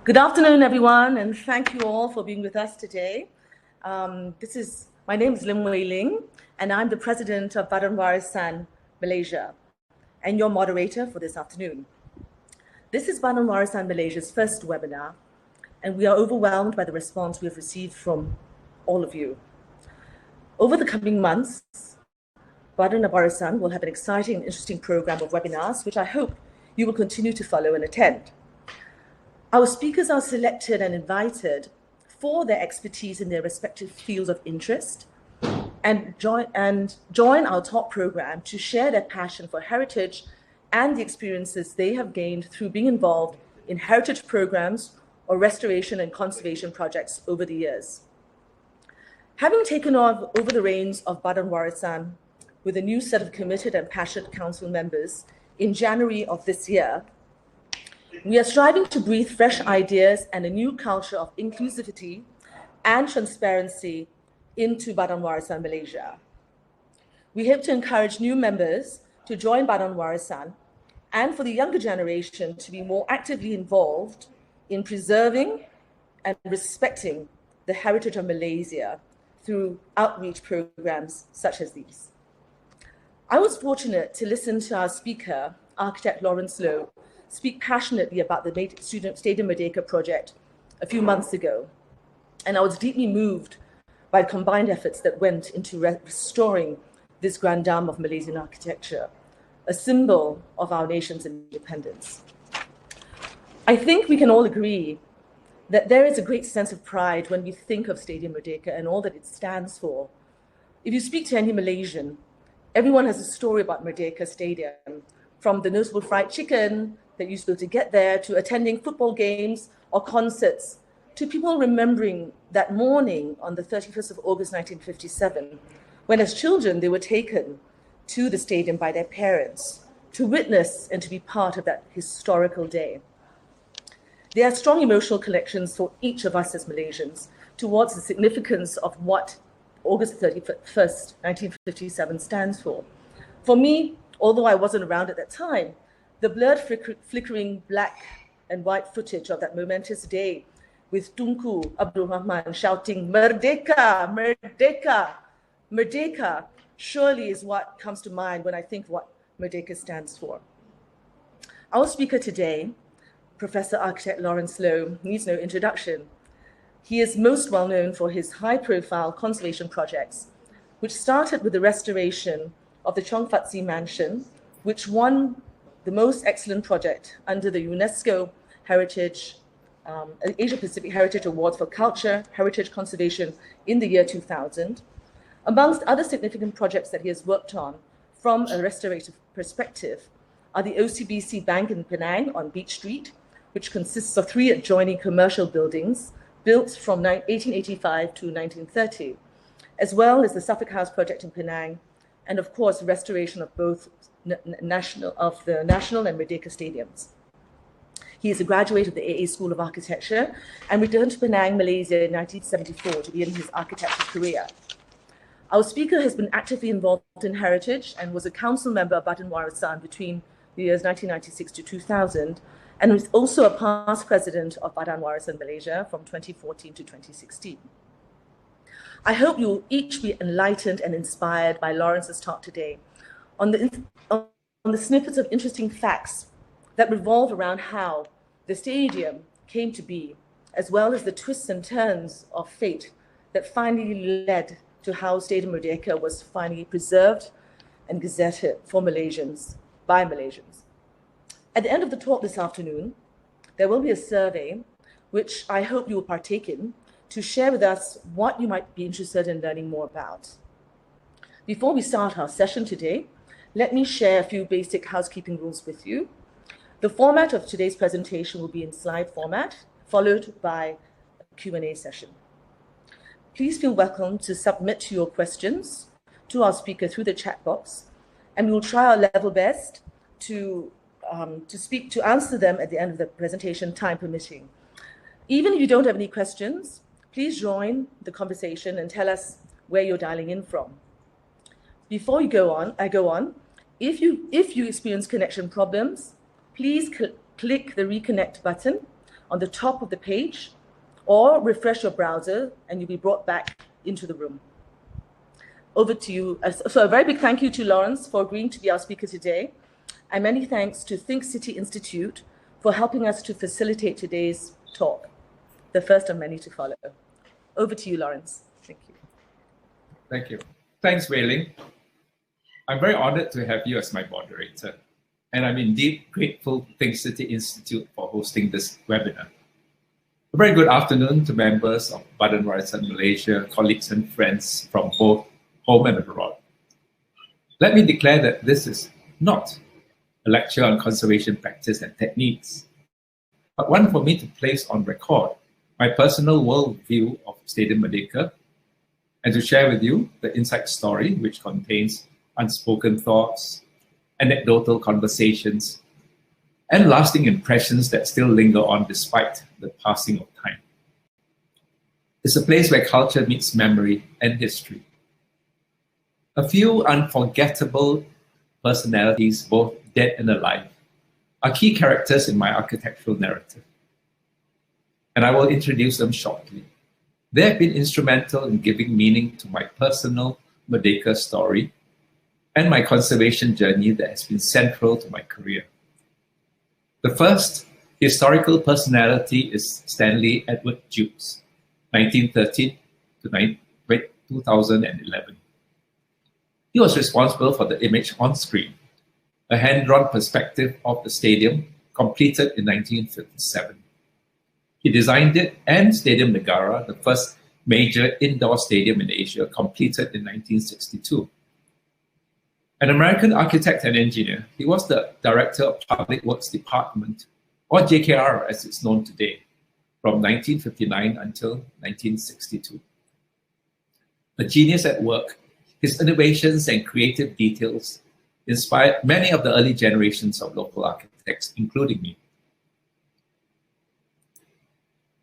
Good afternoon, everyone, and thank you all for being with us today. My name is Lim Wei Ling, and I'm the president of Badan Warisan Malaysia, and your moderator for this afternoon. This is Badan Warisan Malaysia's first webinar, and we are overwhelmed by the response we have received from all of you. Over the coming months, Badan Warisan will have an exciting and interesting program of webinars, which I hope you will continue to follow and attend. Our speakers are selected and invited for their expertise in their respective fields of interest and join our top program to share their passion for heritage and the experiences they have gained through being involved in heritage programs or restoration and conservation projects over the years. Having taken over the reins of Badan Warisan with a new set of committed and passionate council members in January of this year, we are striving to breathe fresh ideas and a new culture of inclusivity and transparency into Badan Warisan Malaysia. We hope to encourage new members to join Badan Warisan and for the younger generation to be more actively involved in preserving and respecting the heritage of Malaysia through outreach programs such as these. I was fortunate to listen to our speaker, architect Laurence Loh, speak passionately about the Stadium Merdeka project a few months ago. And I was deeply moved by the combined efforts that went into restoring this grand dame of Malaysian architecture, a symbol of our nation's independence. I think we can all agree that there is a great sense of pride when we think of Stadium Merdeka and all that it stands for. If you speak to any Malaysian, everyone has a story about Merdeka Stadium, from the notable fried chicken that used to be able to get there, to attending football games or concerts, to people remembering that morning on the 31st of August 1957, when as children they were taken to the stadium by their parents to witness and to be part of that historical day. There are strong emotional connections for each of us as Malaysians towards the significance of what August 31st, 1957 stands for. For me, although I wasn't around at that time, the blurred flickering black and white footage of that momentous day with Tunku Abdul Rahman shouting, "Merdeka, Merdeka, Merdeka," surely is what comes to mind when I think what Merdeka stands for. Our speaker today, Professor Architect Laurence Loh, needs no introduction. He is most well known for his high-profile conservation projects, which started with the restoration of the Chong Fat Si Mansion, which won the most excellent project under the UNESCO Asia Pacific Heritage Awards for Culture, Heritage Conservation in the year 2000. Amongst other significant projects that he has worked on from a restorative perspective are the OCBC Bank in Penang on Beach Street, which consists of 3 adjoining commercial buildings built from 1885 to 1930, as well as the Suffolk House project in Penang, and of course, restoration of both the National and Merdeka stadiums. He is a graduate of the AA School of Architecture and returned to Penang, Malaysia in 1974 to begin his architectural career. Our speaker has been actively involved in heritage and was a council member of Badan Warisan between the years 1996 to 2000, and was also a past president of Badan Warisan Malaysia from 2014 to 2016. I hope you will each be enlightened and inspired by Laurence's talk today on the snippets of interesting facts that revolve around how the stadium came to be, as well as the twists and turns of fate that finally led to how Stadium Merdeka was finally preserved and gazetted for Malaysians, by Malaysians. At the end of the talk this afternoon, there will be a survey, which I hope you will partake in, to share with us what you might be interested in learning more about. Before we start our session today, let me share a few basic housekeeping rules with you. The format of today's presentation will be in slide format, followed by a Q&A session. Please feel welcome to submit your questions to our speaker through the chat box, and we will try our level best to answer them at the end of the presentation, time permitting. Even if you don't have any questions, please join the conversation and tell us where you're dialing in from. Before I go on, if you experience connection problems, please click the reconnect button on the top of the page, or refresh your browser and you'll be brought back into the room. Over to you. So a very big thank you to Laurence for agreeing to be our speaker today, and many thanks to Think City Institute for helping us to facilitate today's talk, the first of many to follow. Over to you, Laurence. Thank you. Thank you. Thanks, Wei Ling. I'm very honored to have you as my moderator, and I'm indeed grateful to Think City Institute for hosting this webinar. A very good afternoon to members of Badan Warisan Malaysia, colleagues and friends from both home and abroad. Let me declare that this is not a lecture on conservation practice and techniques, but one for me to place on record my personal worldview of Stadium Merdeka, and to share with you the inside story, which contains unspoken thoughts, anecdotal conversations, and lasting impressions that still linger on despite the passing of time. It's a place where culture meets memory and history. A few unforgettable personalities, both dead and alive, are key characters in my architectural narrative, and I will introduce them shortly. They have been instrumental in giving meaning to my personal Merdeka story and my conservation journey that has been central to my career. The first historical personality is Stanley Edward Jukes, 1913 to 2011. He was responsible for the image on screen, a hand-drawn perspective of the stadium completed in 1957. He designed it and Stadium Negara, the first major indoor stadium in Asia, completed in 1962. An American architect and engineer, he was the Director of Public Works Department, or JKR as it's known today, from 1959 until 1962. A genius at work, his innovations and creative details inspired many of the early generations of local architects, including me.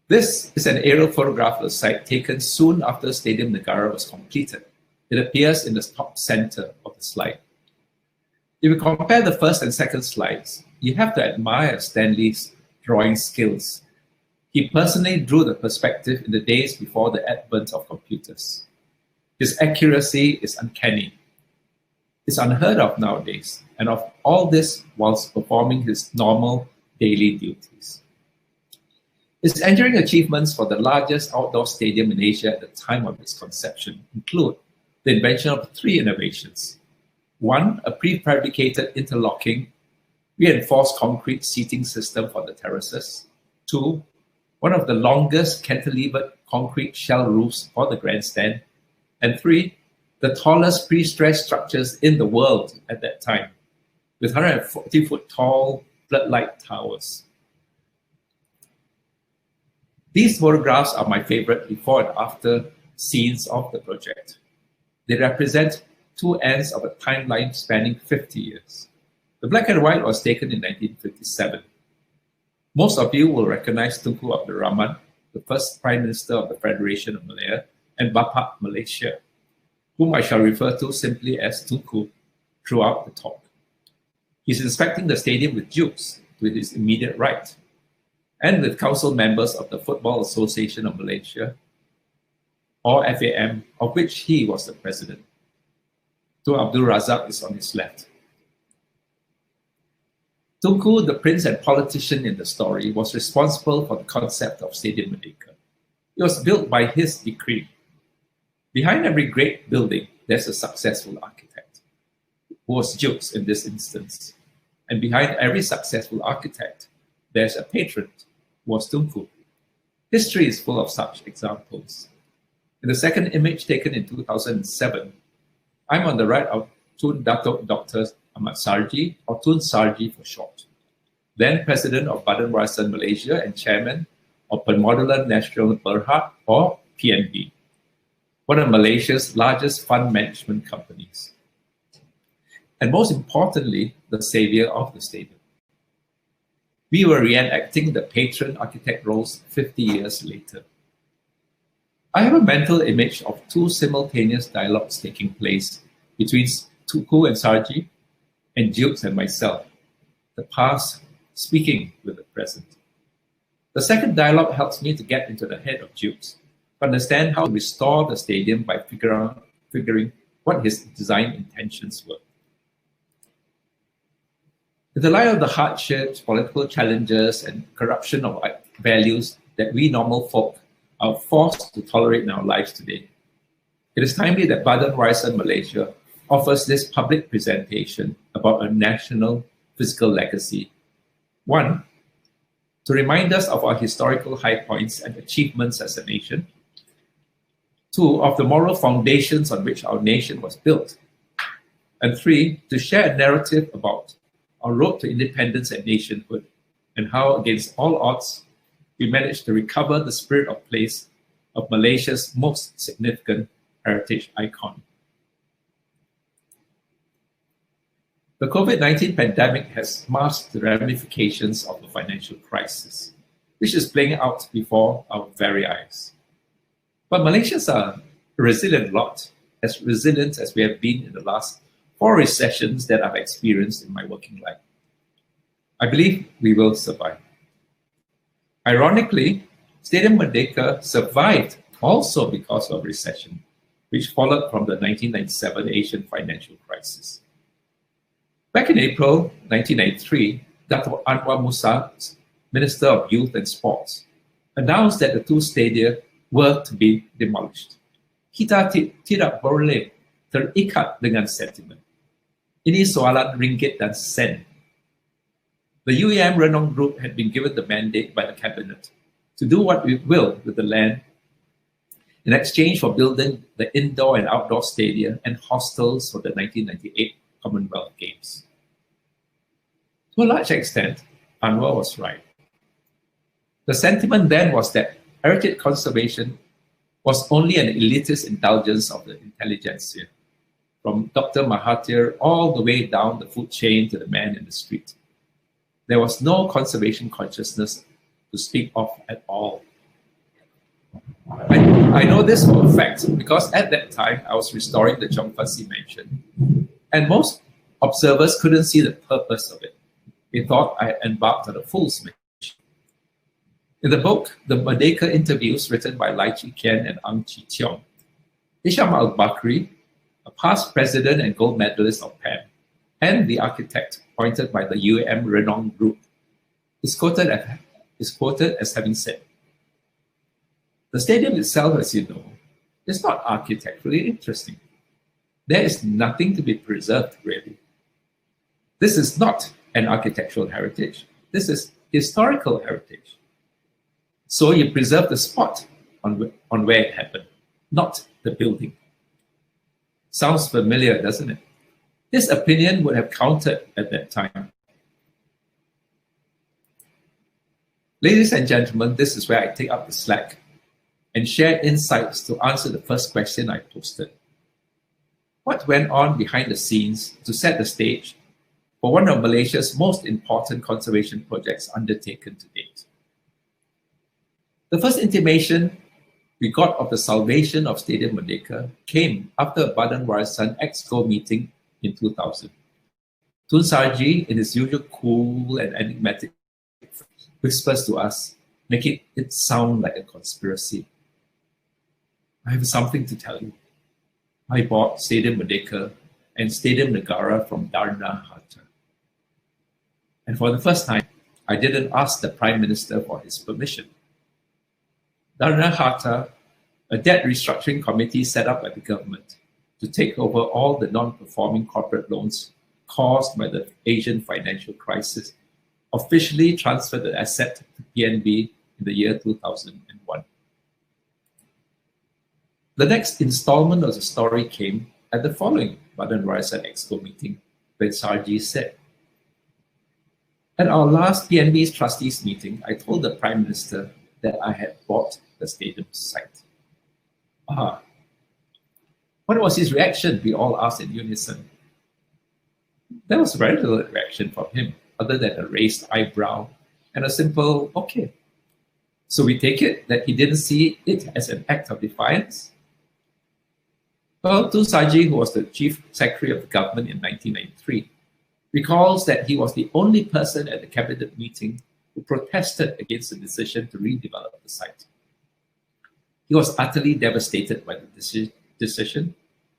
This is an aerial photograph of the site taken soon after Stadium Negara was completed. It appears in the top center of the slide. If you compare the first and second slides, you have to admire Stanley's drawing skills. He personally drew the perspective in the days before the advent of computers. His accuracy is uncanny. It's unheard of nowadays, and of all this whilst performing his normal daily duties. His engineering achievements for the largest outdoor stadium in Asia at the time of its conception include the invention of 3 innovations. 1, a prefabricated interlocking, reinforced concrete seating system for the terraces. 2, one of the longest cantilevered concrete shell roofs for the grandstand. And 3, the tallest pre-stressed structures in the world at that time, with 140-foot tall floodlight towers. These photographs are my favorite before and after scenes of the project. They represent 2 ends of a timeline spanning 50 years. The black and white was taken in 1957. Most of you will recognize Tunku Abdul Rahman, the first Prime Minister of the Federation of Malaya, and Bapak Malaysia, whom I shall refer to simply as Tunku throughout the talk. He's inspecting the stadium with Jukes to his immediate right, and with council members of the Football Association of Malaysia, or FAM, of which he was the president. Tun Abdul Razak is on his left. Tunku, the prince and politician in the story, was responsible for the concept of Stadium Merdeka. It was built by his decree. Behind every great building, there's a successful architect, who was Jukes in this instance. And behind every successful architect, there's a patron, who was Tunku. History is full of such examples. In the second image taken in 2007, I'm on the right of Tun Datuk Dr. Ahmad Sarji, or Tun Sarji for short, then President of Badan Warisan Malaysia and Chairman of Permodalan Nasional Berhad, or PNB, one of Malaysia's largest fund management companies. And most importantly, the savior of the stadium. We were reenacting the patron architect roles 50 years later. I have a mental image of 2 simultaneous dialogues taking place between Tunku and Sarji, and Jukes and myself, the past speaking with the present. The second dialogue helps me to get into the head of Dukes, to understand how to restore the stadium by figuring what his design intentions were. In the light of the hardships, political challenges, and corruption of values that we normal folk are forced to tolerate in our lives today, it is timely that Badan Warisan Malaysia offers this public presentation about a national physical legacy. One, to remind us of our historical high points and achievements as a nation. Two, of the moral foundations on which our nation was built. And three, to share a narrative about our road to independence and nationhood, and how, against all odds, we managed to recover the spirit of place of Malaysia's most significant heritage icon. The COVID-19 pandemic has masked the ramifications of the financial crisis, which is playing out before our very eyes. But Malaysians are a resilient lot, as resilient as we have been in the last 4 recessions that I've experienced in my working life. I believe we will survive. Ironically, Stadium Merdeka survived also because of recession, which followed from the 1997 Asian financial crisis. Back in April 1993, Dr. Anwar Musa, Minister of Youth and Sports, announced that the 2 stadia were to be demolished. Kita tidak boleh terikat dengan sentimen. Ini soalan ringgit dan sen. The UEM Renong Group had been given the mandate by the cabinet to do what we will with the land in exchange for building the indoor and outdoor stadia and hostels for the 1998 Commonwealth Games. To a large extent, Anwar was right. The sentiment then was that heritage conservation was only an elitist indulgence of the intelligentsia, from Dr. Mahathir all the way down the food chain to the man in the street. There was no conservation consciousness to speak of at all. I know this for a fact because at that time I was restoring the Chong Fasi mansion, and most observers couldn't see the purpose of it. They thought I had embarked on a fool's mission. In the book, The Merdeka Interviews, written by Lai Chi Kian and Ang Chi Tiong, Hisham Al-Bakri, a past president and gold medalist of PAN, and the architect appointed by the UAM Renong Group, is quoted as having said, "The stadium itself, as you know, is not architecturally interesting. There is nothing to be preserved, really. This is not an architectural heritage. This is historical heritage. So you preserve the spot on where it happened, not the building." Sounds familiar, doesn't it? This opinion would have counted at that time. Ladies and gentlemen, this is where I take up the slack and share insights to answer the first question I posted. What went on behind the scenes to set the stage for one of Malaysia's most important conservation projects undertaken to date? The first intimation we got of the salvation of Stadium Merdeka came after a Badan Warisan Exco meeting in 2000. Tun Sarji, in his usual cool and enigmatic, whispers to us, making it sound like a conspiracy. "I have something to tell you. I bought Stadium Merdeka and Stadium Negara from Darna Hatta. And for the first time, I didn't ask the Prime Minister for his permission. Darna Hatta, a debt restructuring committee set up by the government to take over all the non-performing corporate loans caused by the Asian financial crisis, officially transferred the asset to PNB in the year 2001. The next installment of the story came at the following Badan Warisan Exco meeting, when Sarji said, "At our last PNB's trustees meeting, I told the Prime Minister that I had bought the stadium site." What was his reaction? We all asked in unison. There was very little reaction from him, other than a raised eyebrow and a simple "okay." So we take it that he didn't see it as an act of defiance. Well, Tun Saji, who was the Chief Secretary of the government in 1993, recalls that he was the only person at the cabinet meeting who protested against the decision to redevelop the site. He was utterly devastated by the decision.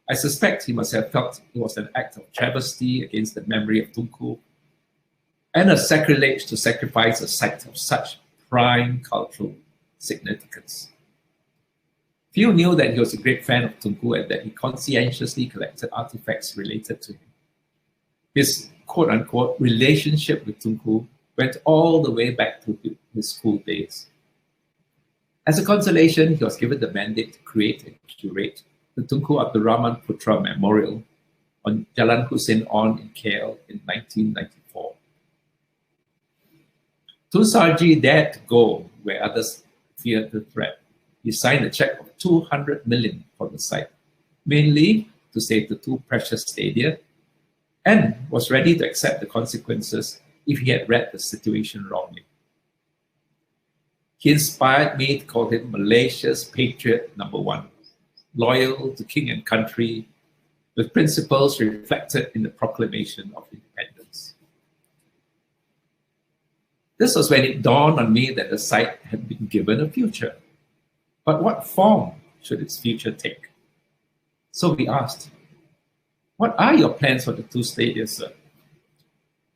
I suspect he must have felt it was an act of travesty against the memory of Tunku and a sacrilege to sacrifice a site of such prime cultural significance. Few knew that he was a great fan of Tunku and that he conscientiously collected artifacts related to him. His quote-unquote relationship with Tunku went all the way back to his school days. As a consolation, he was given the mandate to create and curate the Tunku Abdul Rahman Putra Memorial on Jalan Hussein On in KL in 1994. Tun Sarji dared to go where others feared the threat. He signed a check of 200 million for the site, mainly to save the two precious stadia, and was ready to accept the consequences if he had read the situation wrongly. He inspired me to call him Malaysia's patriot #1, loyal to king and country, with principles reflected in the Proclamation of Independence. This was when it dawned on me that the site had been given a future. But what form should its future take? So we asked, what are your plans for the two stadia, sir?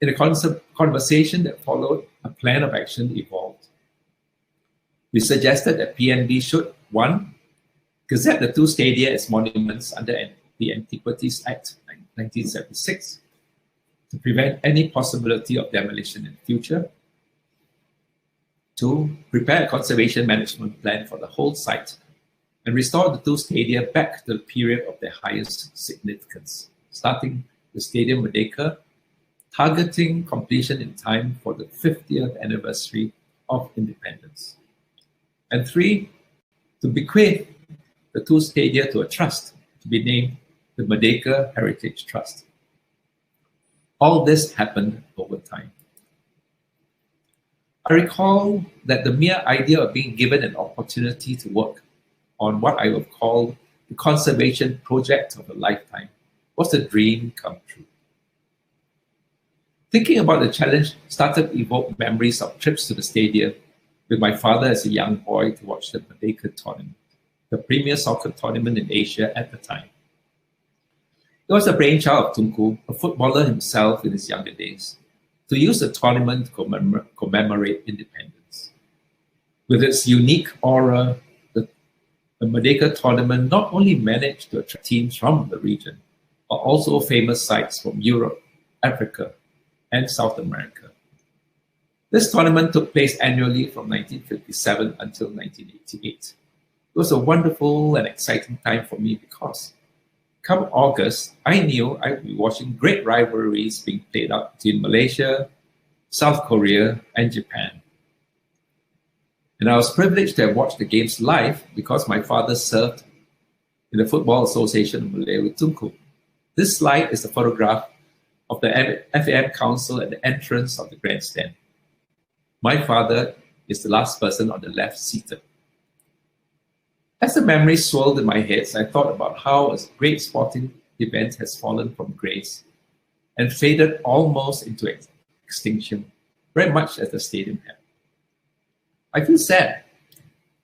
In a conversation that followed, a plan of action evolved. We suggested that PNB should, 1, gazette the two stadia as monuments under the Antiquities Act 1976 to prevent any possibility of demolition in the future. 2, prepare a conservation management plan for the whole site and restore the two stadia back to the period of their highest significance, starting with Stadium Merdeka, targeting completion in time for the 50th anniversary of independence. And 3, to bequeath the two stadia to a trust to be named the Merdeka Heritage Trust. All this happened over time. I recall that the mere idea of being given an opportunity to work on what I would call the conservation project of a lifetime was a dream come true. Thinking about the challenge started to evoke memories of trips to the stadium with my father as a young boy to watch the Merdeka tournament, the premier soccer tournament in Asia at the time. It was a brainchild of Tunku, a footballer himself in his younger days, to use the tournament to commemorate independence. With its unique aura, the Merdeka tournament not only managed to attract teams from the region, but also famous sites from Europe, Africa, and South America. This tournament took place annually from 1957 until 1988. It was a wonderful and exciting time for me because come August, I knew I would be watching great rivalries being played out between Malaysia, South Korea, and Japan. And I was privileged to have watched the games live because my father served in the Football Association of Malaya with Tunku. This slide is a photograph of the FAM Council at the entrance of the grandstand. My father is the last person on the left seated. As the memory swirled in my head, I thought about how a great sporting event has fallen from grace and faded almost into extinction, very much as the stadium had. I feel sad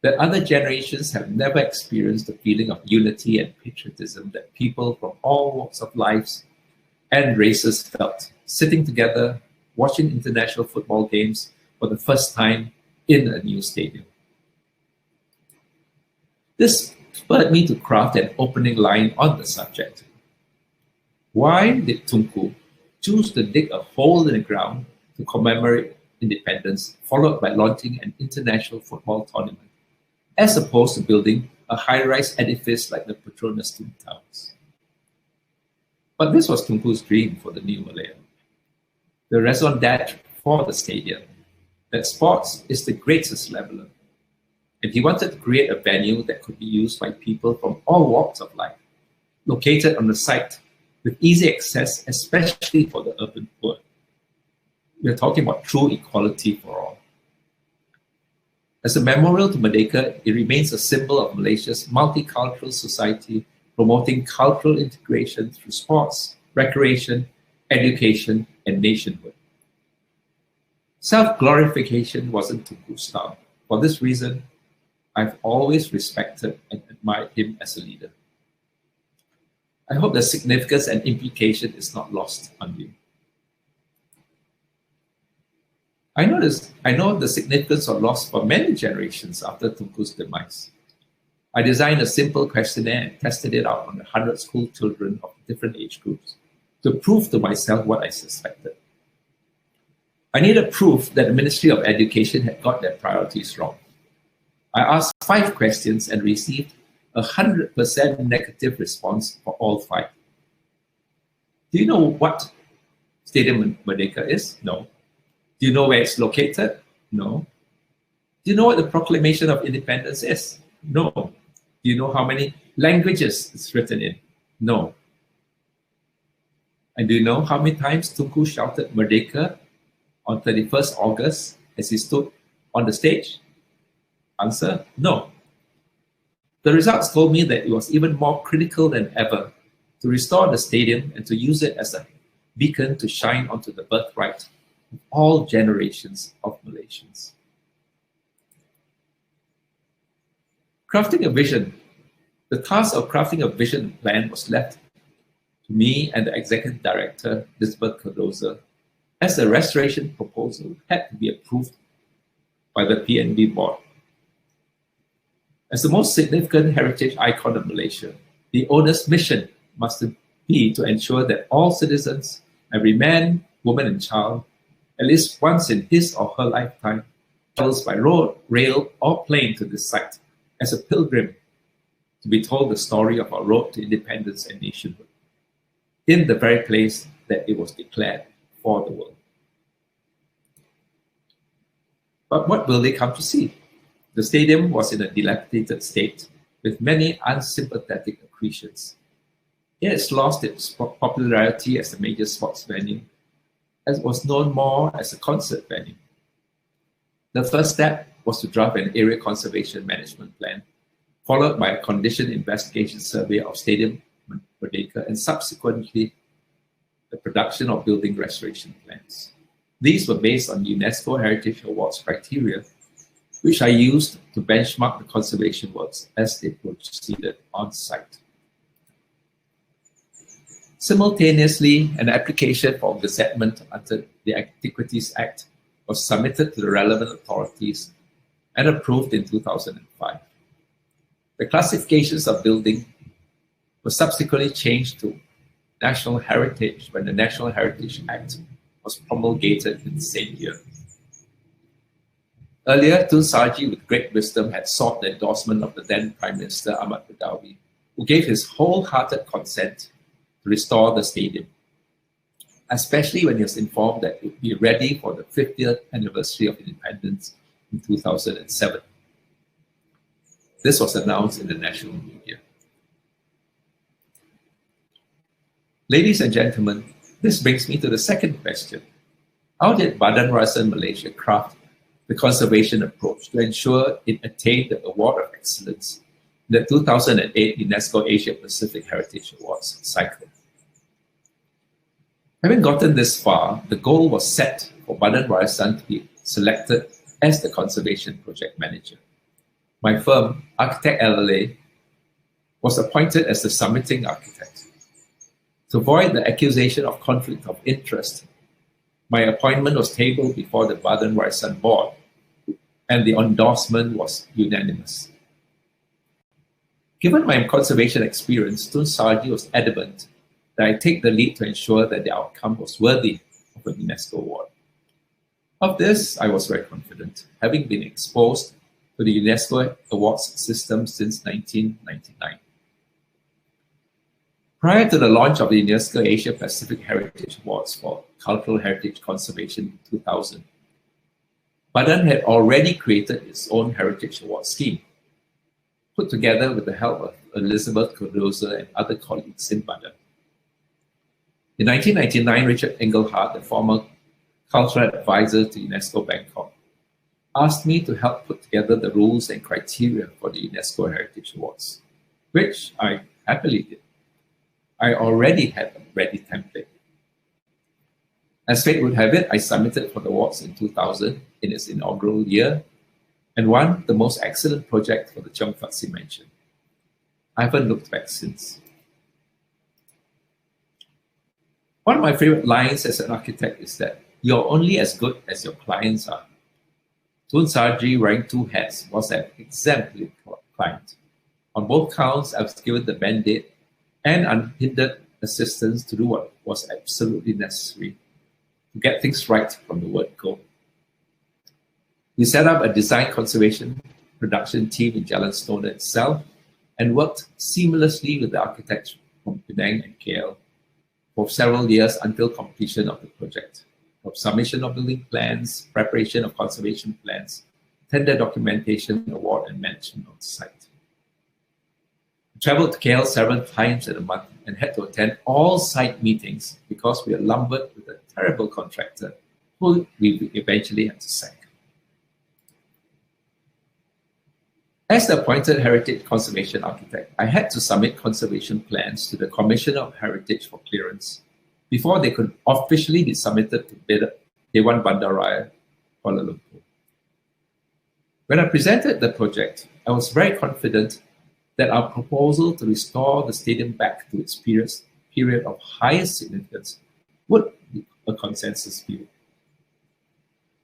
that other generations have never experienced the feeling of unity and patriotism that people from all walks of life and races felt, sitting together, watching international football games for the first time in a new stadium. This spurred me to craft an opening line on the subject. Why did Tunku choose to dig a hole in the ground to commemorate independence, followed by launching an international football tournament, as opposed to building a high-rise edifice like the Petronas Twin Towers? But this was Tunku's dream for the new Malaya. The raison d'etre for the stadium, that sports is the greatest leveler. And he wanted to create a venue that could be used by people from all walks of life, located on the site with easy access, especially for the urban poor. We're talking about true equality for all. As a memorial to Merdeka, it remains a symbol of Malaysia's multicultural society, promoting cultural integration through sports, recreation, education, and nationhood. Self-glorification wasn't Tunku's style. For this reason, I've always respected and admired him as a leader. I hope the significance and implication is not lost on you. I know the significance was lost for many generations after Tunku's demise. I designed a simple questionnaire and tested it out on 100 school children of different age groups to prove to myself what I suspected. I needed proof that the Ministry of Education had got their priorities wrong. I asked 5 questions and received 100% negative response for all 5. Do you know what Stadium Merdeka is? No. Do you know where it's located? No. Do you know what the Proclamation of Independence is? No. Do you know how many languages it's written in? No. And do you know how many times Tunku shouted Merdeka on 31st August as he stood on the stage? Answer, no. The results told me that it was even more critical than ever to restore the stadium and to use it as a beacon to shine onto the birthright of all generations of Malaysians. Crafting a vision. The task of crafting a vision plan was left to me and the Executive Director, Elizabeth Cardoza, as the restoration proposal had to be approved by the PNB board. As the most significant heritage icon of Malaysia, the owner's mission must be to ensure that all citizens, every man, woman, and child, at least once in his or her lifetime, travels by road, rail, or plane to this site as a pilgrim to be told the story of our road to independence and nationhood, in the very place that it was declared for the world. But what will they come to see? The stadium was in a dilapidated state with many unsympathetic accretions. It has lost its popularity as a major sports venue, as it was known more as a concert venue. The first step was to draft an area conservation management plan, followed by a condition investigation survey of Stadium Merdeka and subsequently the production of building restoration plans. These were based on UNESCO Heritage Awards criteria, which I used to benchmark the conservation works as they proceeded on site. Simultaneously, an application for gazettement under the Antiquities Act was submitted to the relevant authorities and approved in 2005. The classifications of building were subsequently changed to National Heritage when the National Heritage Act was promulgated in the same year. Earlier, Tun Sarji, with great wisdom, had sought the endorsement of the then Prime Minister Ahmad Badawi, who gave his wholehearted consent to restore the stadium, especially when he was informed that it would be ready for the 50th anniversary of independence in 2007. This was announced in the national media. Ladies and gentlemen, this brings me to the second question. How did Badan Warisan Malaysia craft the conservation approach to ensure it attained the Award of Excellence in the 2008 UNESCO Asia Pacific Heritage Awards cycle? Having gotten this far, the goal was set for Badan Warisan to be selected as the conservation project manager. My firm, Architect LLA, was appointed as the submitting architect. To avoid the accusation of conflict of interest, my appointment was tabled before the Badan Warisan board, and the endorsement was unanimous. Given my conservation experience, Tun Sarji was adamant that I take the lead to ensure that the outcome was worthy of a UNESCO award. Of this, I was very confident, having been exposed to the UNESCO awards system since 1999. Prior to the launch of the UNESCO Asia Pacific Heritage Awards for Cultural Heritage Conservation in 2000, Badan had already created its own Heritage Award scheme, put together with the help of Elizabeth Cardoza and other colleagues in Badan. In 1999, Richard Engelhardt, the former cultural advisor to UNESCO Bangkok, asked me to help put together the rules and criteria for the UNESCO Heritage Awards, which I happily did. I already had a ready template. As fate would have it, I submitted for the awards in 2000 in its inaugural year and won the most excellent project for the Cheong Fatsi Mansion. I haven't looked back since. One of my favorite lines as an architect is that you're only as good as your clients are. Tun Sarji, wearing two hats, was an exemplary client. On both counts, I was given the mandate and unhindered assistance to do what was absolutely necessary to get things right from the word go. We set up a design conservation production team in Jalan Stone itself and worked seamlessly with the architects from Penang and KL for several years until completion of the project, from submission of building plans, preparation of conservation plans, tender documentation, award, and management of the site. I traveled to KL several times in a month and had to attend all site meetings because we were lumbered with a terrible contractor who we eventually had to sack. As the appointed heritage conservation architect, I had to submit conservation plans to the Commissioner of Heritage for clearance before they could officially be submitted to Dewan Bandaraya, Kuala Lumpur. When I presented the project, I was very confident that our proposal to restore the stadium back to its period of highest significance would be a consensus view.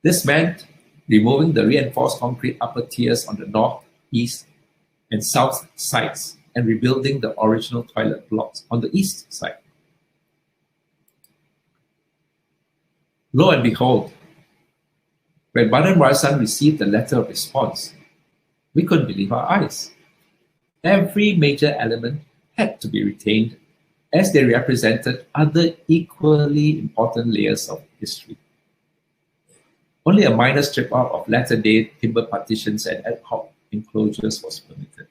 This meant removing the reinforced concrete upper tiers on the north, east, and south sides and rebuilding the original toilet blocks on the east side. Lo and behold, when Badan Warisan received the letter of response, we couldn't believe our eyes. Every major element had to be retained as they represented other equally important layers of history. Only a minor strip out of latter-day timber partitions and ad hoc enclosures was permitted.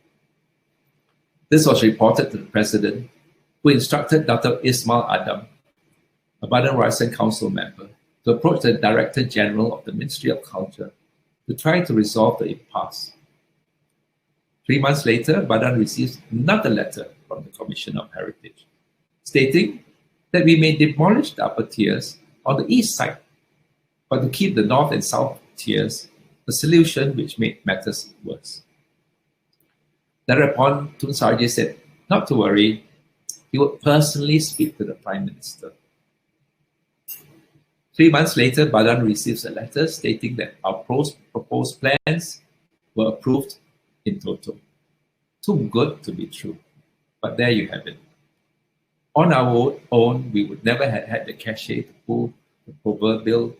This was reported to the President, who instructed Dr. Ismail Adam, a Badan Warisan Council member, to approach the Director General of the Ministry of Culture to try to resolve the impasse. 3 months later, Badan received another letter from the Commissioner of Heritage, stating that we may demolish the upper tiers on the east side, but to keep the north and south tiers, a solution which made matters worse. Thereupon, Tun Sarji said not to worry, he would personally speak to the Prime Minister. 3 months later, Badan receives a letter stating that our proposed plans were approved in total. Too good to be true. But there you have it. On our own, we would never have had the cachet to pull the proverbial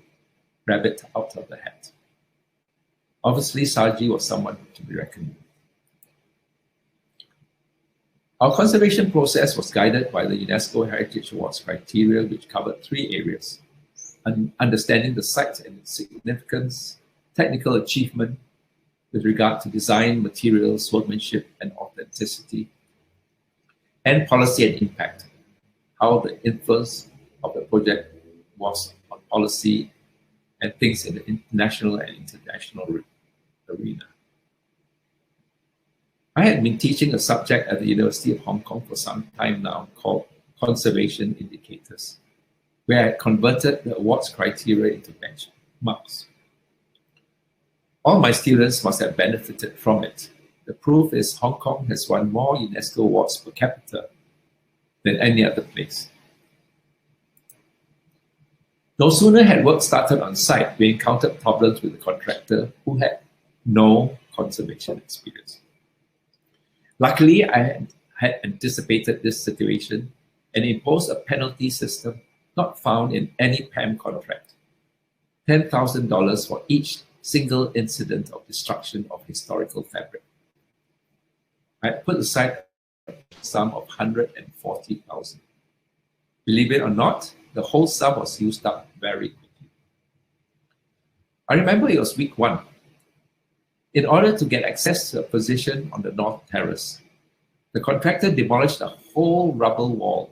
rabbit out of the hat. Obviously, Sarji was someone to be reckoned with. Our conservation process was guided by the UNESCO Heritage Awards criteria, which covered 3 areas: understanding the site and its significance, technical achievement with regard to design, materials, workmanship, and authenticity, and policy and impact, how the influence of the project was on policy and things in the international and international arena. I had been teaching a subject at the University of Hong Kong for some time now called Conservation Indicators, where I had converted the awards criteria into benchmarks. All my students must have benefited from it. The proof is Hong Kong has won more UNESCO awards per capita than any other place. No sooner had work started on site, we encountered problems with the contractor who had no conservation experience. Luckily, I had anticipated this situation and imposed a penalty system not found in any PAM contract. $10,000 for each single incident of destruction of historical fabric. I put aside a sum of $140,000. Believe it or not, the whole sum was used up very quickly. I remember it was week 1. In order to get access to a position on the North Terrace, the contractor demolished a whole rubble wall.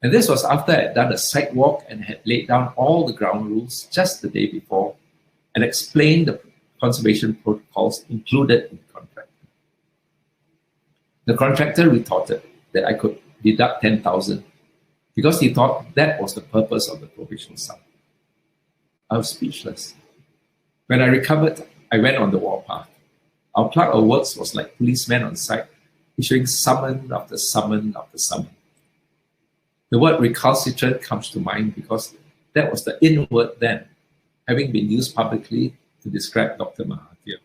And this was after I had done a site walk and had laid down all the ground rules just the day before and explained the conservation protocols included in the contract. The contractor retorted that I could deduct $10,000 because he thought that was the purpose of the provisional sum. I was speechless. When I recovered, I went on the warpath. Our clerk of works was like policemen on site, issuing summon after summon after summon. The word recalcitrant comes to mind because that was the in word then, having been used publicly to describe Dr. Mahathir.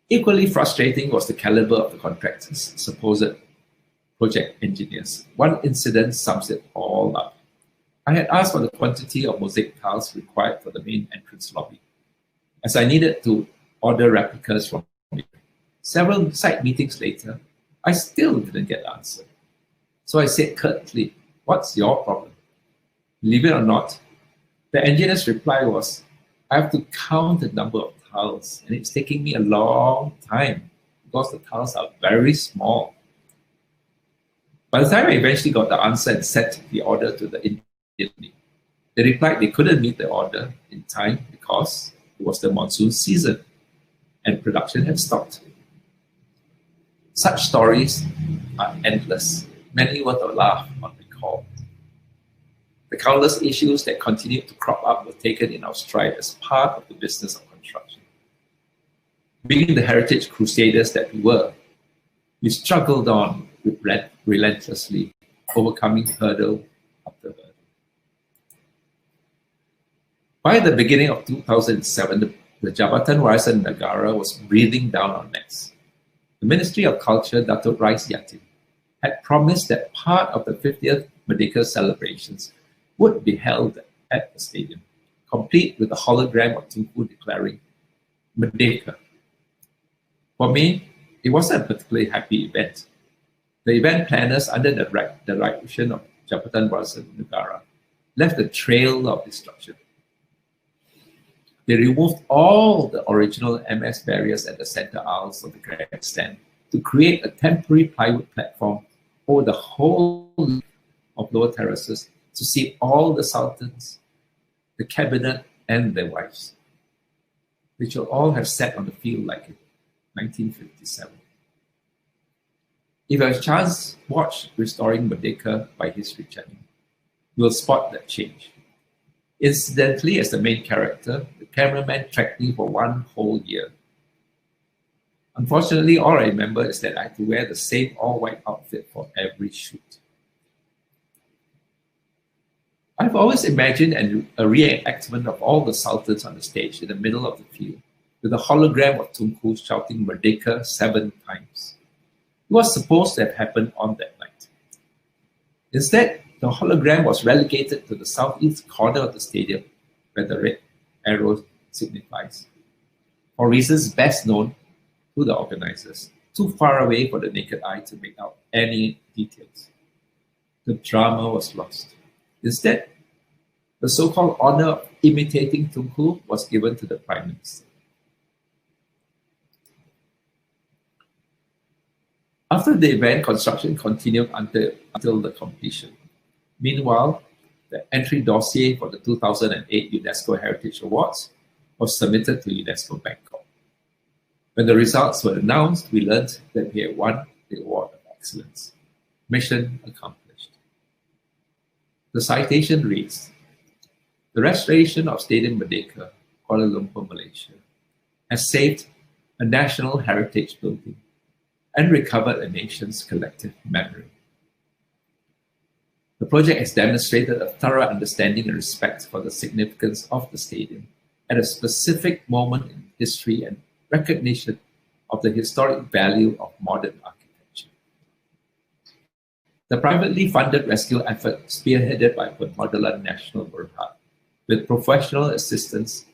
Equally frustrating was the caliber of the contractors, supposed project engineers. One incident sums it all up. I had asked for the quantity of mosaic tiles required for the main entrance lobby, as I needed to order replicas from it. Several site meetings later, I still didn't get the answer. So I said curtly, "What's your problem?" Believe it or not, the engineer's reply was, "I have to count the number of tiles, and it's taking me a long time because the tiles are very small." By the time I eventually got the answer and sent the order to the Indian, they replied they couldn't meet the order in time because it was the monsoon season and production had stopped. Such stories are endless, many worth a laugh on the call. The countless issues that continued to crop up were taken in our stride as part of the business of construction. Being the heritage crusaders that we were, we struggled on relentlessly, overcoming hurdle after hurdle. By the beginning of 2007, the Jabatan Warisan Negara was breathing down our necks. The Ministry of Culture, Datuk Rais Yatin, had promised that part of the 50th Merdeka celebrations would be held at the stadium, complete with a hologram of Tunku declaring Merdeka. For me, it wasn't a particularly happy event. The event planners, under the direction of Jabatan Warisan Negara, left a trail of destruction. They removed all the original MS barriers at the center aisles of the grandstand to create a temporary plywood platform over the whole of lower terraces to seat all the sultans, the cabinet, and their wives. They should all have sat on the field like in 1957. If you have a chance, watch Restoring Merdeka by History Channel. You will spot that change. Incidentally, as the main character, the cameraman tracked me for one whole year. Unfortunately, all I remember is that I had to wear the same all-white outfit for every shoot. I've always imagined a reenactment of all the sultans on the stage in the middle of the field, with a hologram of Tunku shouting Merdeka 7 times. It was supposed to have happened on that night. Instead, the hologram was relegated to the southeast corner of the stadium, where the red arrow signifies. For reasons best known to the organizers, too far away for the naked eye to make out any details. The drama was lost. Instead, the so-called honor of imitating Tunku was given to the Prime Minister. After the event, construction continued until the completion. Meanwhile, the entry dossier for the 2008 UNESCO Heritage Awards was submitted to UNESCO Bangkok. When the results were announced, we learned that we had won the Award of Excellence. Mission accomplished. The citation reads, "The restoration of Stadium Merdeka, Kuala Lumpur, Malaysia, has saved a national heritage building and recovered a nation's collective memory. The project has demonstrated a thorough understanding and respect for the significance of the stadium at a specific moment in history and recognition of the historic value of modern architecture. The privately funded rescue effort, spearheaded by Pemodelan Nasional Berhad, with professional assistance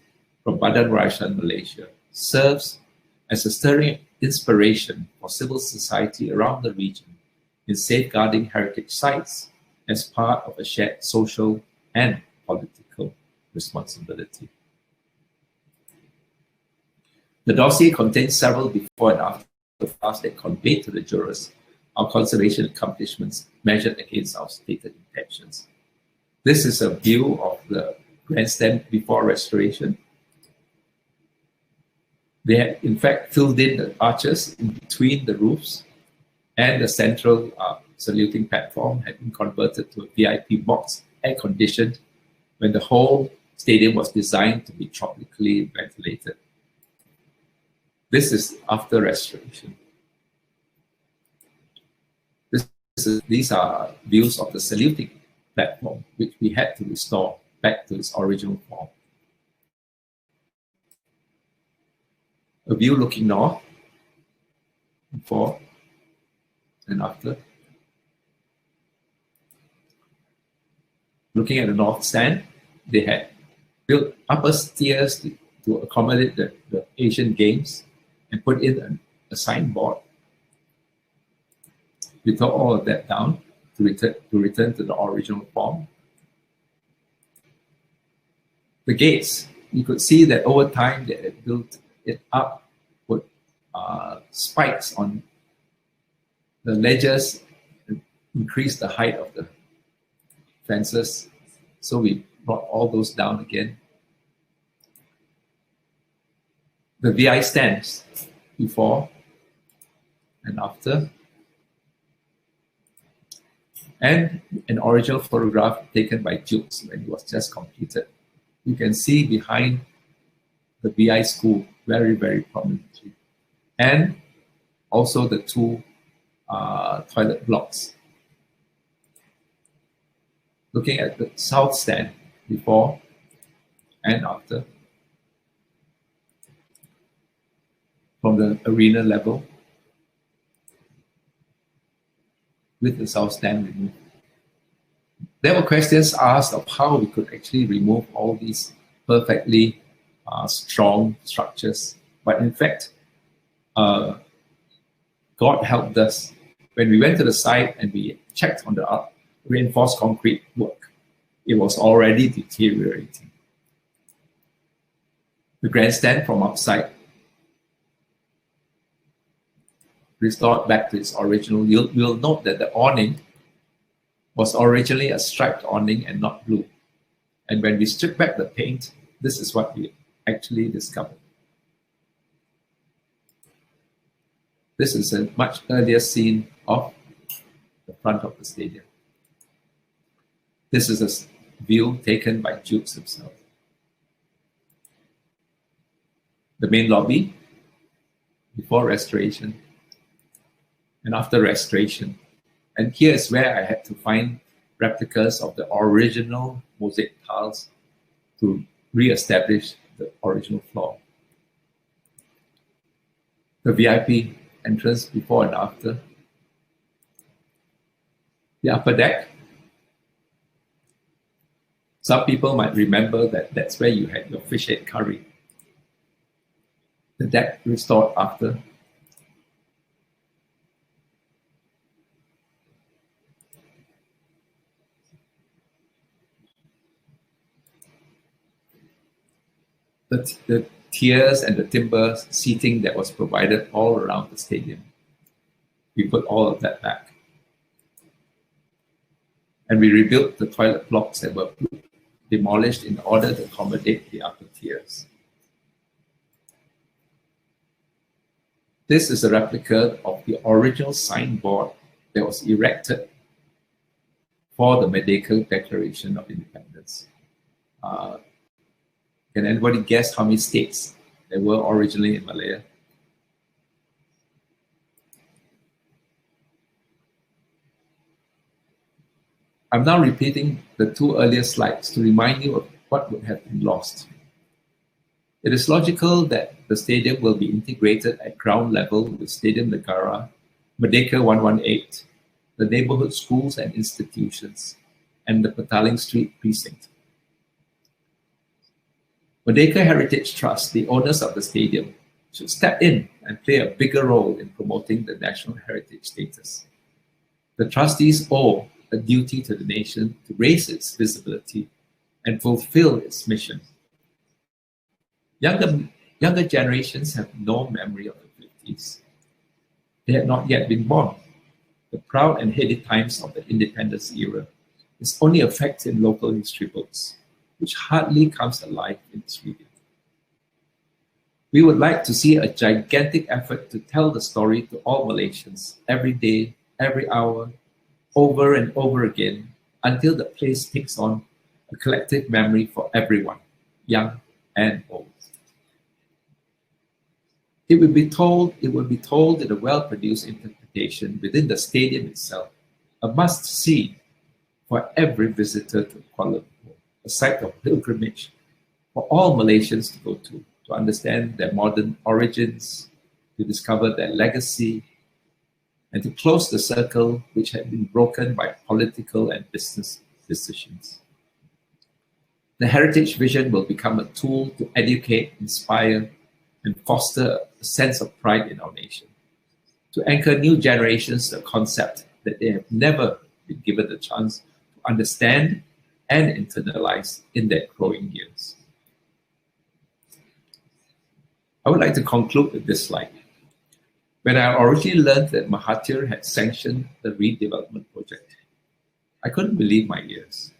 from Badan Warisan Malaysia, serves as a stirring inspiration for civil society around the region in safeguarding heritage sites as part of a shared social and political responsibility." The dossier contains several before and after photographs that convey to the jurors our conservation accomplishments measured against our stated intentions. This is a view of the grandstand before restoration. They had, in fact, filled in the arches in between the roofs and the central saluting platform had been converted to a VIP box, air-conditioned, when the whole stadium was designed to be tropically ventilated. This is after restoration. These are views of the saluting platform, which we had to restore back to its original form. A view looking north, before and after. Looking at the north stand, they had built upper stairs to accommodate the Asian Games and put in a signboard. We took all of that down to return to the original form. The gates, you could see that over time they had built it up, put spikes on the ledges, increased the height of the fences. So we brought all those down again. The VI stands before and after. And an original photograph taken by Jukes when it was just completed. You can see behind the VI school very, very prominently. And also the two toilet blocks. Looking at the south stand before and after. From the arena level with the south stand removed. There were questions asked of how we could actually remove all these perfectly strong structures. But in fact, God helped us. When we went to the site and we checked on the reinforced concrete work, it was already deteriorating. The grandstand from outside, restored back to its original. You'll note that the awning was originally a striped awning and not blue. And when we stripped back the paint, this is what we actually discovered. This is a much earlier scene of the front of the stadium. This is a view taken by Jukes himself. The main lobby, before restoration, and after restoration. And here is where I had to find replicas of the original mosaic tiles to re-establish the original floor. The VIP entrance before and after. The upper deck. Some people might remember that that's where you had your fish head curry. The deck restored after. The tiers and the timber seating that was provided all around the stadium. We put all of that back. And we rebuilt the toilet blocks that were demolished in order to accommodate the upper tiers. This is a replica of the original signboard that was erected for the Merdeka Declaration of Independence. Can anybody guess how many states there were originally in Malaya? I'm now repeating the two earlier slides to remind you of what would have been lost. It is logical that the stadium will be integrated at ground level with Stadium Merdeka 118, the neighborhood schools and institutions, and the Petaling Street precinct. Merdeka Heritage Trust, the owners of the stadium, should step in and play a bigger role in promoting the national heritage status. The trustees owe a duty to the nation to raise its visibility and fulfill its mission. Younger generations have no memory of the 50s. They had not yet been born. The proud and heady times of the independence era is only a fact in local history books, which hardly comes alive in its reading. We would like to see a gigantic effort to tell the story to all Malaysians every day, every hour, over and over again until the place takes on a collective memory for everyone, young and old. It will be told in a well-produced interpretation within the stadium itself, a must-see for every visitor to Kuala Lumpur, a site of pilgrimage for all Malaysians to go to understand their modern origins, to discover their legacy, and to close the circle which had been broken by political and business decisions. The heritage vision will become a tool to educate, inspire, and foster a sense of pride in our nation, to anchor new generations a concept that they have never been given the chance to understand and internalize in their growing years. I would like to conclude with this slide. When I originally learned that Mahathir had sanctioned the redevelopment project, I couldn't believe my ears.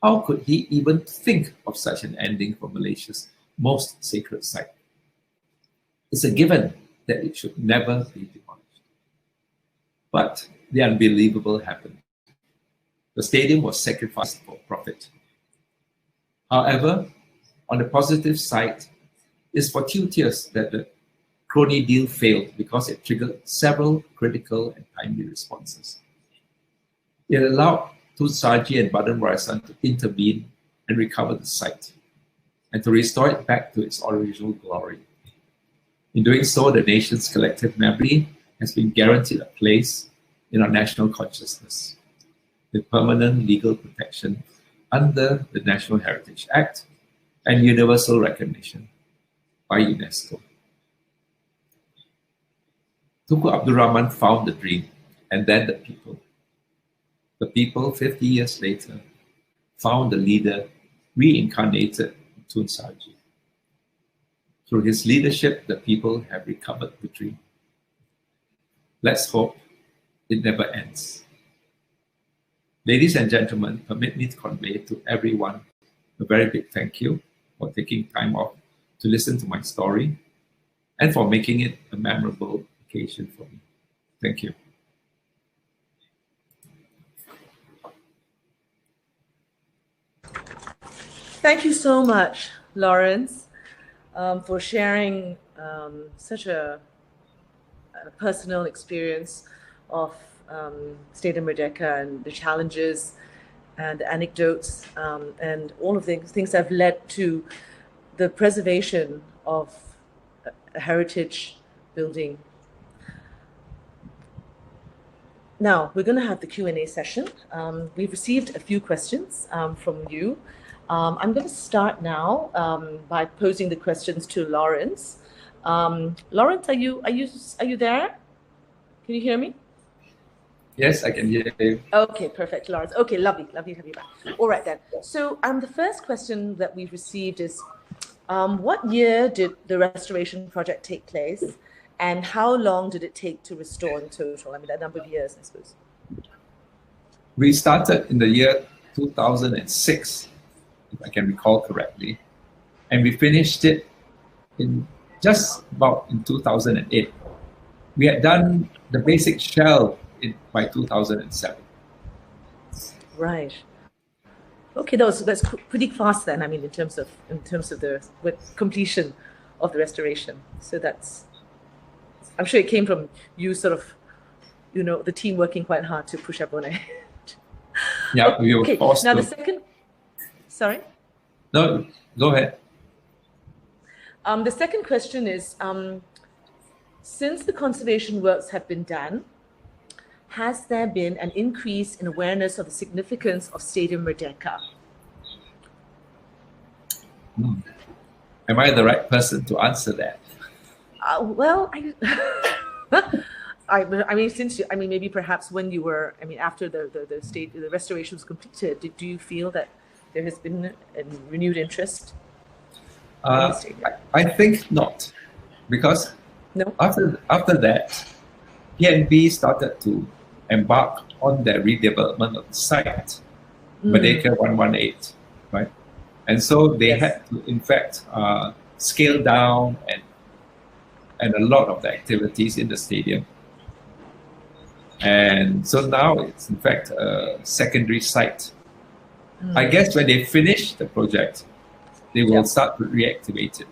How could he even think of such an ending for Malaysia's most sacred site? It's a given that it should never be demolished. But the unbelievable happened. The stadium was sacrificed for profit. However, on the positive side, it's fortuitous that the crony deal failed because it triggered several critical and timely responses. It allowed Tun Saji and Badan Warisan to intervene and recover the site, and to restore it back to its original glory. In doing so, the nation's collective memory has been guaranteed a place in our national consciousness, with permanent legal protection under the National Heritage Act and universal recognition by UNESCO. Tunku Abdul Rahman found the dream, and then the people. The people, 50 years later, found the leader reincarnated in Tun Saji. Through his leadership, the people have recovered the dream. Let's hope it never ends. Ladies and gentlemen, permit me to convey to everyone a very big thank you for taking time off to listen to my story and for making it a memorable occasion for me. Thank you. Thank you so much, Laurence, for sharing such a personal experience of Stadium Merdeka and the challenges and the anecdotes and all of the things that have led to the preservation of a heritage building. Now, we're going to have the Q&A session. We've received a few questions from you. I'm going to start now by posing the questions to Laurence. Laurence, are you there? Can you hear me? Yes, I can hear you. Okay, perfect, Laurence. Okay, lovely to have you back. All right then. So the first question that we've received is, what year did the restoration project take place, and how long did it take to restore in total? I mean, a number of years, I suppose. We started in the year 2006, if I can recall correctly, and we finished it in just about in 2008. We had done the basic shell by 2007. Right. Okay, that's pretty fast then. I mean, in terms of the completion of the restoration. So I'm sure it came from you, sort of, the team working quite hard to push everyone ahead. Yeah, we were forced now to. The second. Sorry. No, go ahead. The second question is, since the conservation works have been done, has there been an increase in awareness of the significance of Stadium Merdeka? Am I the right person to answer that? Well, I mean, maybe perhaps when you were, after the restoration was completed, do you feel that there has been a renewed interest in the stadium? I think not, because no? After that, PNB started to embark on the redevelopment of the site, Merdeka 118, right? And so they had to, in fact, scale down and a lot of the activities in the stadium. And so now it's in fact a secondary site. I guess when they finish the project, they will start to reactivate it.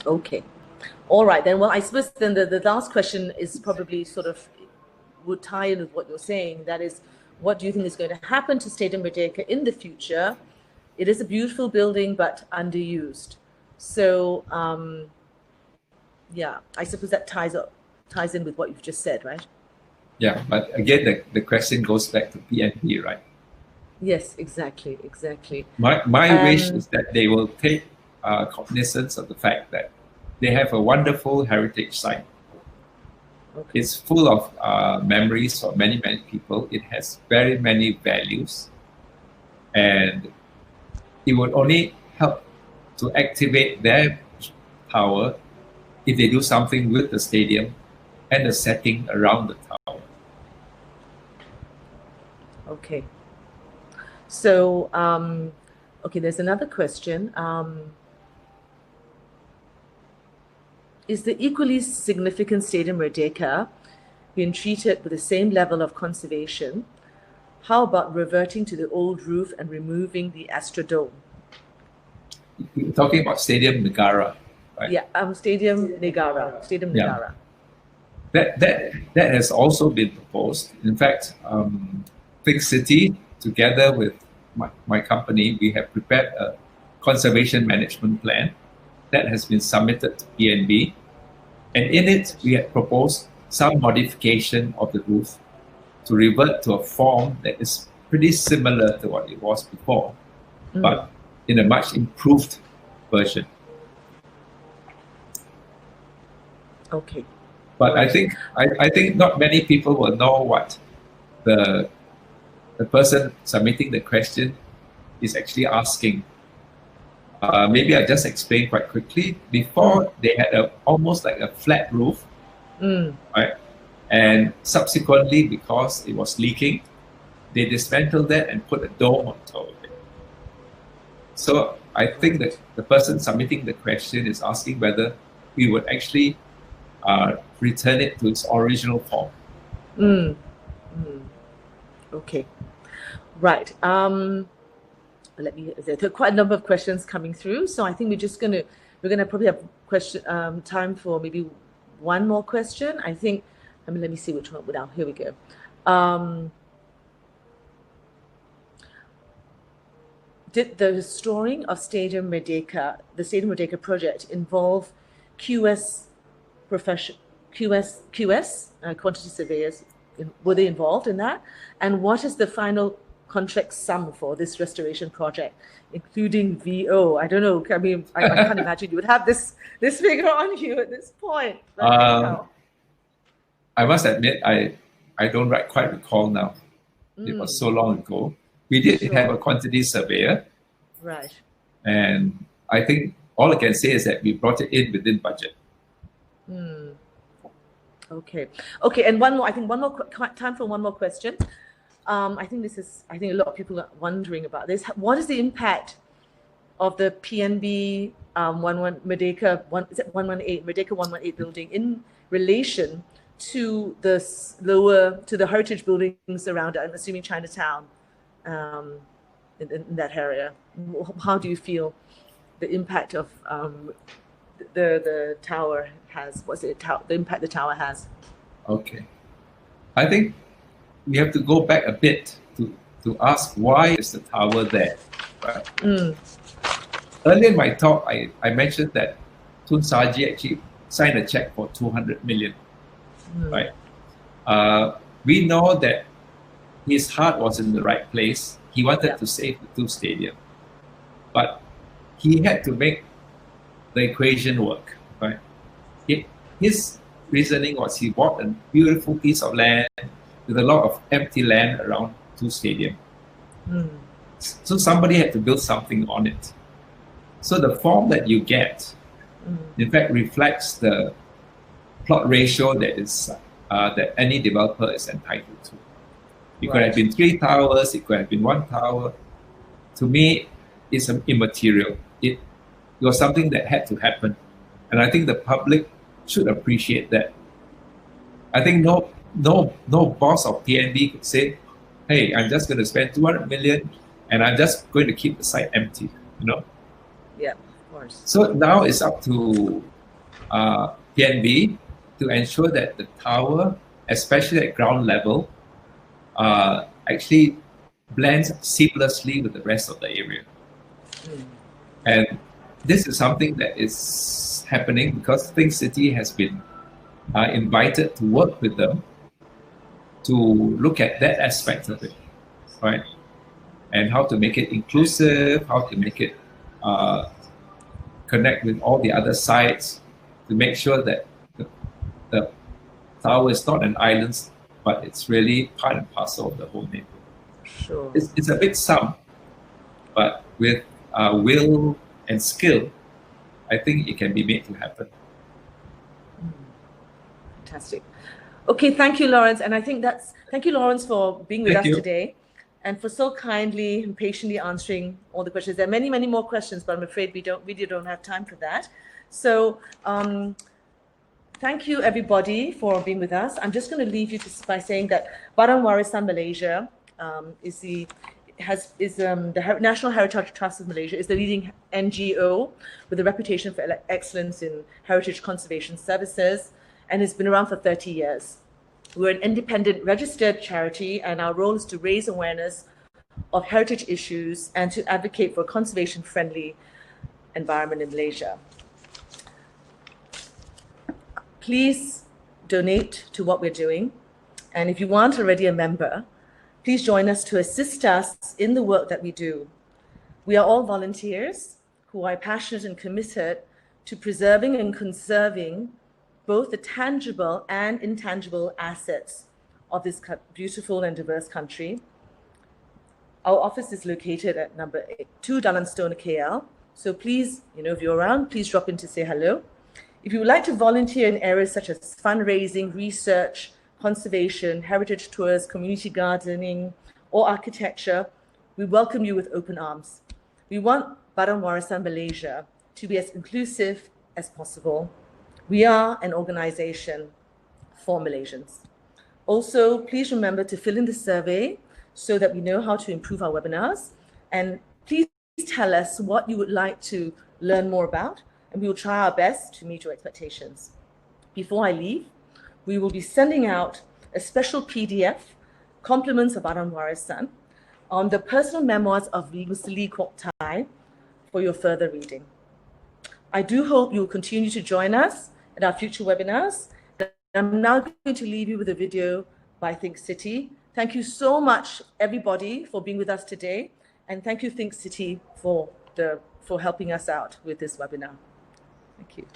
Okay. All right, then. Well, I suppose then the last question is probably sort of would tie in with what you're saying. That is, what do you think is going to happen to Stadium Merdeka in the future? It is a beautiful building, but underused. So, yeah, I suppose that ties in with what you've just said, right? Yeah, but again, the question goes back to PNB, right? Yes, exactly. My wish is that they will take cognizance of the fact that they have a wonderful heritage site. Okay. It's full of memories for many people. It has very many values, and it would only help to activate their power if they do something with the stadium and the setting around the tower. Okay. So, okay, there's another question. Is the equally significant Stadium Merdeka being treated with the same level of conservation? How about reverting to the old roof and removing the Astrodome? You're talking about Stadium Negara, right? Yeah, Stadium Negara. Stadium Negara. That has also been proposed. In fact, Think City, together with my company, we have prepared a conservation management plan that has been submitted to PNB. And in it, we have proposed some modification of the roof to revert to a form that is pretty similar to what it was before, but in a much improved version. Okay. But I think not many people will know what the person submitting the question is actually asking. Maybe I just explain quite quickly. Before, they had almost like a flat roof, right? And subsequently, because it was leaking, they dismantled that and put a dome on top of it. So I think that the person submitting the question is asking whether we would actually return it to its original form. Okay, right. There are quite a number of questions coming through, so I think we're gonna probably have time for maybe one more question. I think. Let me see which one. Now, here we go. Did the restoring of Stadium Merdeka, the Stadium Merdeka project, involve QS quantity surveyors? Were they involved in that? And what is the final contract sum for this restoration project, including VO? I don't know. I mean, I can't imagine you would have this figure on you at this point. I must admit, I don't quite recall now. It was so long ago. We did have a quantity surveyor. Right. And I think all I can say is that we brought it in within budget. Okay. And one more. I think time for one more question. I think a lot of people are wondering about this. What is the impact of the PNB Merdeka 118 building in relation to the heritage buildings around it? I'm assuming Chinatown, in that area. How do you feel the impact of the tower has? The impact the tower has? Okay, I think we have to go back a bit to ask why is the tower there, right? Earlier in my talk, I mentioned that Tun Saji actually signed a check for 200 million, right? We know that his heart was in the right place. He wanted to save the two stadiums, but he had to make the equation work, right? His reasoning was he bought a beautiful piece of land with a lot of empty land around two stadiums. So somebody had to build something on it. So the form that you get, in fact, reflects the plot ratio that any developer is entitled to. It could have been 3 towers, it could have been 1 tower. To me, it's immaterial. It was something that had to happen. And I think the public should appreciate that. I think no boss of PNB could say, hey, I'm just going to spend 200 million and I'm just going to keep the site empty, you know. Yeah, of course. So now it's up to PNB to ensure that the tower, especially at ground level, actually blends seamlessly with the rest of the area. And this is something that is happening because Think City has been invited to work with them to look at that aspect of it, right? And how to make it inclusive, how to make it connect with all the other sites to make sure that the tower is not an island, but it's really part and parcel of the whole neighborhood. Sure. It's a big sum, but with will and skill, I think it can be made to happen. Fantastic. Okay, thank you, Laurence. And I think thank you, Laurence, for being with us today and for so kindly and patiently answering all the questions. There are many, many more questions, but I'm afraid we don't have time for that. So thank you, everybody, for being with us. I'm just going to leave you by saying that Badan Warisan Malaysia is the National Heritage Trust of Malaysia is the leading NGO with a reputation for excellence in heritage conservation services and has been around for 30 years. We're an independent registered charity, and our role is to raise awareness of heritage issues and to advocate for a conservation-friendly environment in Malaysia. Please donate to what we're doing. And if you aren't already a member, please join us to assist us in the work that we do. We are all volunteers who are passionate and committed to preserving and conserving both the tangible and intangible assets of this beautiful and diverse country. Our office is located at number 2 Dalan Stone, KL. So please, if you're around, please drop in to say hello. If you would like to volunteer in areas such as fundraising, research, conservation, heritage tours, community gardening, or architecture, we welcome you with open arms. We want Badan Warisan Malaysia to be as inclusive as possible. We are an organization for Malaysians. Also, please remember to fill in the survey so that we know how to improve our webinars. And please tell us what you would like to learn more about, and we will try our best to meet your expectations. Before I leave, we will be sending out a special PDF, Compliments of Badan Warisan, on the personal memoirs of Mr. Lee Kwok Tai for your further reading. I do hope you will continue to join us at our future webinars. I'm now going to leave you with a video by Think City. Thank you so much, everybody, for being with us today. And thank you, Think City, for helping us out with this webinar. Thank you.